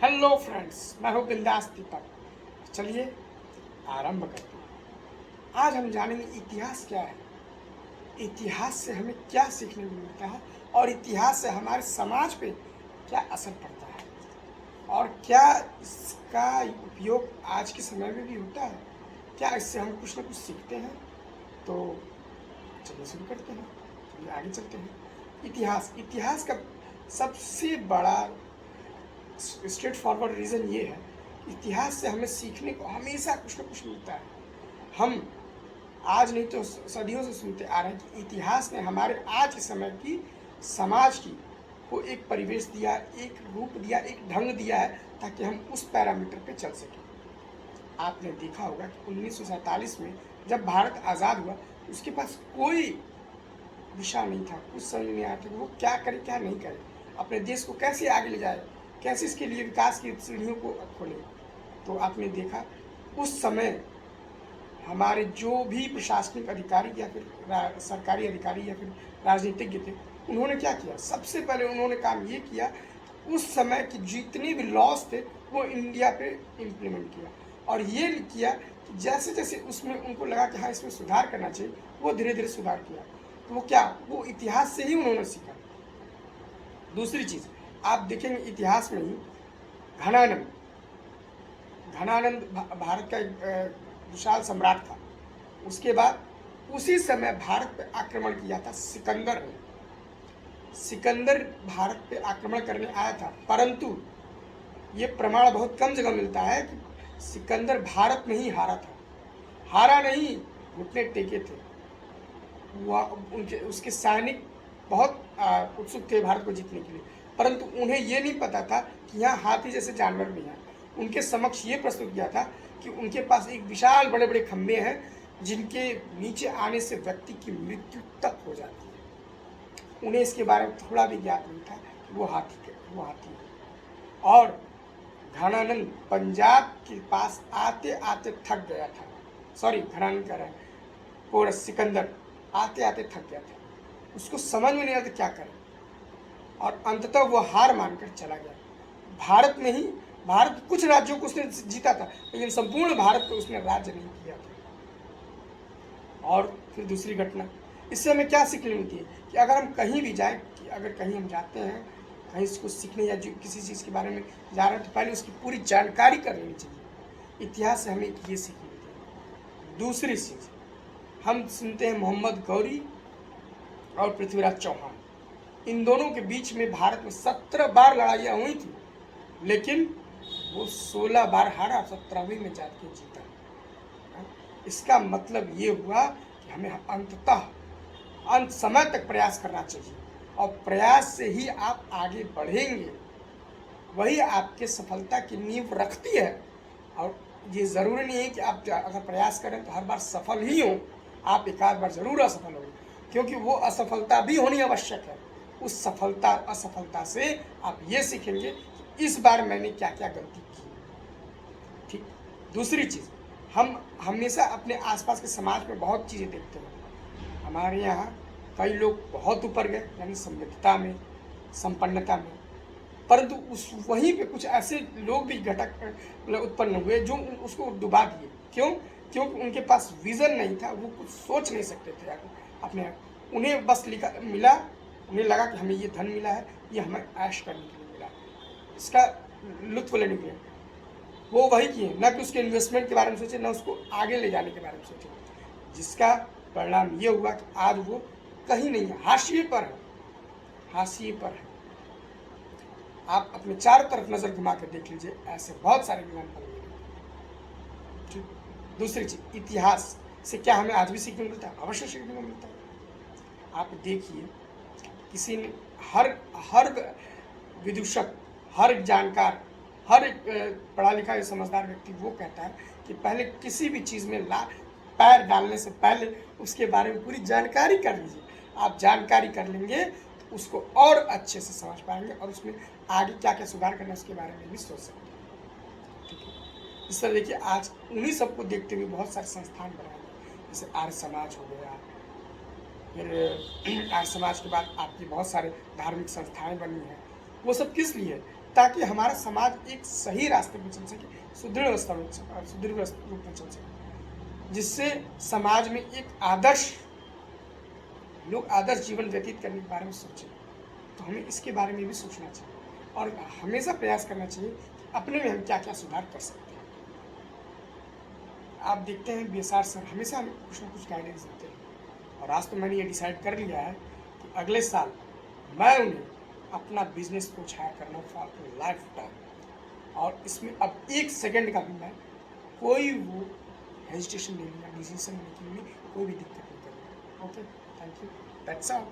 Hello friends, मैं हूँ बिंदास दीपक। चलिए आरंभ करते हैं। आज हम जानेंगे इतिहास क्या है, इतिहास से हमें क्या सीखने को मिलता है और इतिहास से हमारे समाज पे क्या असर पड़ता है और क्या इसका उपयोग आज के समय में भी होता है। क्या इससे हम कुछ ना कुछ सीखते हैं? तो चलिए शुरू करते हैं, चलिए आगे चलते हैं। इतिहास इतिहास का सबसे बड़ा स्ट्रेट फॉरवर्ड रीज़न ये है, इतिहास से हमें सीखने को हमेशा कुछ ना कुछ मिलता है। हम आज नहीं तो सदियों से सुनते आ रहे हैं कि इतिहास ने हमारे आज के समय की समाज की को एक परिवेश दिया, एक रूप दिया, एक ढंग दिया है ताकि हम उस पैरामीटर पे चल सकें। आपने देखा होगा कि 1947 में जब भारत आज़ाद हुआ तो उसके पास कोई दिशा नहीं था, कुछ समझ नहीं आया था कि वो क्या करे क्या नहीं करे, अपने देश को कैसे आगे ले जाए, कैसे इसके लिए विकास की सीढ़ियों को खोले। तो आपने देखा उस समय हमारे जो भी प्रशासनिक अधिकारी या फिर सरकारी अधिकारी या फिर राजनीतिज्ञ थे, उन्होंने क्या किया, सबसे पहले उन्होंने काम ये किया, उस समय के जितने भी लॉज थे वो इंडिया पे इम्प्लीमेंट किया और ये किया कि जैसे जैसे उसमें उनको लगा कि हाँ इसमें सुधार करना चाहिए, वो धीरे धीरे सुधार किया। तो वो क्या, वो इतिहास से ही उन्होंने सीखा। दूसरी चीज़ आप देखेंगे इतिहास में ही घनानंद घनानंद भारत का एक विशाल सम्राट था। उसके बाद उसी समय भारत पे आक्रमण किया था सिकंदर ने। सिकंदर भारत पे आक्रमण करने आया था, परंतु ये प्रमाण बहुत कम जगह मिलता है कि सिकंदर भारत में ही हारा था। हारा नहीं, घुटने टेके थे। वह उनके उसके सैनिक बहुत उत्सुक थे भारत को जीतने के लिए, परंतु उन्हें ये नहीं पता था कि यहाँ हाथी जैसे जानवर भी हैं। उनके समक्ष ये प्रस्तुत किया था कि उनके पास एक विशाल बड़े बड़े खंभे हैं जिनके नीचे आने से व्यक्ति की मृत्यु तक हो जाती है। उन्हें इसके बारे में थोड़ा भी ज्ञात नहीं था कि वो हाथी है। और घनानंद पंजाब के पास आते आते थक गया था। सॉरी, घनानंद कह रहे हैं, और सिकंदर आते आते थक गया था, उसको समझ में नहीं आता क्या करे और अंततः वो हार मानकर चला गया। भारत में ही, भारत के कुछ राज्यों को उसने जीता था लेकिन संपूर्ण भारत को उसने राज्य नहीं किया था। और फिर दूसरी घटना, इससे हमें क्या सीखने मिलती है कि अगर हम कहीं भी जाए, कि अगर कहीं हम जाते हैं कहीं इसको सीखने या जो किसी चीज़ के बारे में जा रहे हैं तो पहले उसकी पूरी जानकारी कर लेनी चाहिए। इतिहास से हमें ये सीख मिलती है। दूसरी चीज़, हम सुनते हैं मोहम्मद गौरी और पृथ्वीराज चौहान, इन दोनों के बीच में भारत में 17 बार लड़ाइयाँ हुई थी, लेकिन वो 16 बार हारा, 17वीं में जाके जीता। इसका मतलब ये हुआ कि हमें अंततः अंत समय तक प्रयास करना चाहिए और प्रयास से ही आप आगे बढ़ेंगे, वही आपके सफलता की नींव रखती है। और ये ज़रूरी नहीं है कि आप अगर प्रयास करें तो हर बार सफल ही हो, आप एक आध बार ज़रूर असफल होंगे, क्योंकि वो असफलता भी होनी आवश्यक है। उस असफलता से आप ये सीखेंगे कि इस बार मैंने क्या क्या गलती की। ठीक। दूसरी चीज़, हम हमेशा अपने आसपास के समाज में बहुत चीज़ें देखते हैं। हमारे यहाँ कई लोग बहुत ऊपर गए, यानी समृद्धता में, संपन्नता में, परंतु उस वहीं पे कुछ ऐसे लोग भी घटक मतलब उत्पन्न हुए जो उसको डुबा दिए। क्यों? क्योंकि उनके पास विज़न नहीं था, वो कुछ सोच नहीं सकते थे अपने। उन्हें बस मिला, उन्हें लगा कि हमें ये धन मिला है, ये हमें ऐश करने के लिए मिला है, इसका लुत्फ़ लेने के लिए। वो वही किए, ना कि उसके इन्वेस्टमेंट के बारे में सोचे, ना उसको आगे ले जाने के बारे में सोचे, जिसका परिणाम ये हुआ कि आज वो कहीं नहीं है, हाशिए पर है, हाशिए पर है। आप अपने चारों तरफ नज़र घुमा कर देख लीजिए, ऐसे बहुत सारे एग्जाम्पल मिलेंगे। दूसरी चीज़, इतिहास से क्या हमें आज भी सीखने को मिलता है? अवश्य सीखने को मिलता है। आप देखिए, किसी ने हर विदूषक, हर जानकार, हर एक पढ़ा लिखा या समझदार व्यक्ति वो कहता है कि पहले किसी भी चीज़ में पैर डालने से पहले उसके बारे में पूरी जानकारी कर लीजिए। आप जानकारी कर लेंगे तो उसको और अच्छे से समझ पाएंगे और उसमें आगे क्या क्या सुधार करना है उसके बारे में भी सोच सकते हैं। ठीक है। इस तरह देखिए, आज उन्हीं सबको देखते हुए बहुत सारे संस्थान बनाए गए, जैसे आर्य समाज हो गया, फिर आर्य समाज के बाद आपकी बहुत सारे धार्मिक संस्थाएं बनी हैं। वो सब किस लिए? ताकि हमारा समाज एक सही रास्ते पर चल सके, सुदृढ़ अवस्था में सुदृढ़ रूप में चल सके, जिससे समाज में एक आदर्श लोग आदर्श जीवन व्यतीत करने के बारे में सोचें। तो हमें इसके बारे में भी सोचना चाहिए और हमेशा प्रयास करना चाहिए कि अपने में हम क्या क्या सुधार कर सकते हैं। आप देखते हैं BSR सर हमेशा हमें कुछ ना कुछ गाइडेंस देते हैं और आज तो मैंने ये डिसाइड कर लिया है कि अगले साल मैं उन्हें अपना बिजनेस को हायर करना फॉर लाइफ टाइम, और इसमें अब 1 सेकंड का भी मैं कोई वो हेजिटेशन नहीं लूँगा, डिसीजन मेकिंग में कोई भी दिक्कत नहीं करूँगा। Okay, thank you, that's all.